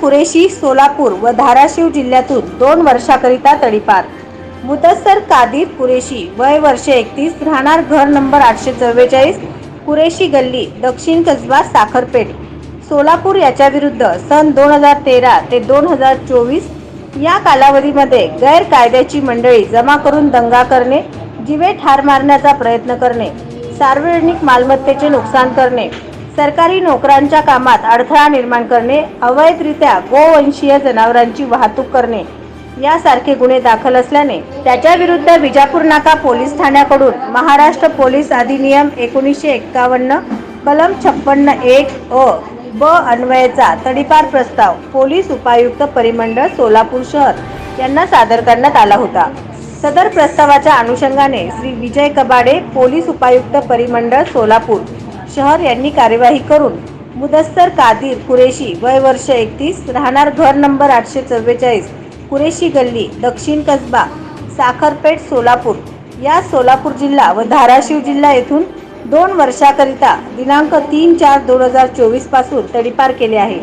कुरेशी सोलापूर व धाराशिव जिल्ह्यातून 2 वर्षाकरिता तडीपार। मुदस्सर कादिर कुरेशी वय वर्ष 31 राहणार घर नंबर 844 कुरेशी गल्ली दक्षिण कसबा साखरपेठ सोलापूर याच्या विरुद्ध सन 2013 ते 2024 या कालावधीमध्ये गैरकायद्याची मंडळी जमा करून दंगा करणे, जीवे ठार मारण्याचा प्रयत्न करणे, सार्वजनिक मालमत्तेचे नुकसान करणे, सरकारी नोकरांच्या कामात अडथळा निर्माण करणे, अवैधरित्या गोवंशीय जनावरांची वाहतूक करणे यासारखे गुन्हे दाखल असल्याने त्याच्या विरुद्ध विजापूर नाका पोलीस ठाण्याकडून महाराष्ट्र पोलीस अधिनियम 1951 कलम 56(1) अ ब अन्वयेचा तडीपार प्रस्ताव पोलीस उपायुक्त परिमंडळ सोलापूर शहर यांना सादर करण्यात आला होता। सदर प्रस्तावाच्या अनुषंगाने श्री विजय कबाडे पोलीस उपायुक्त परिमंडळ सोलापूर शहर यांनी कार्यवाही करून मुदस्सर कादिर कुरेशी वय वर्ष 31 राहणार घर नंबर 844 कुरेशी गल्ली दक्षिण कसबा साखरपेठ सोलापूर या सोलापूर जिल्हा व धाराशिव जिल्हा येथून 2 वर्षाकरिता दिनांक 3/4/2024 पासून तडीपार केले आहे।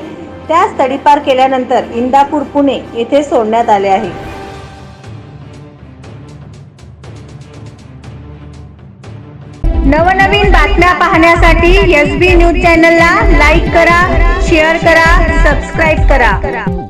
त्यास तडीपार केल्यानंतर इंदापूर पुणे येथे सोडण्यात आले आहे। नवनवीन बातम्या पाहण्यासाठी SB न्यूज चॅनलला लाईक करा, शेअर करा, सबस्क्राइब करा।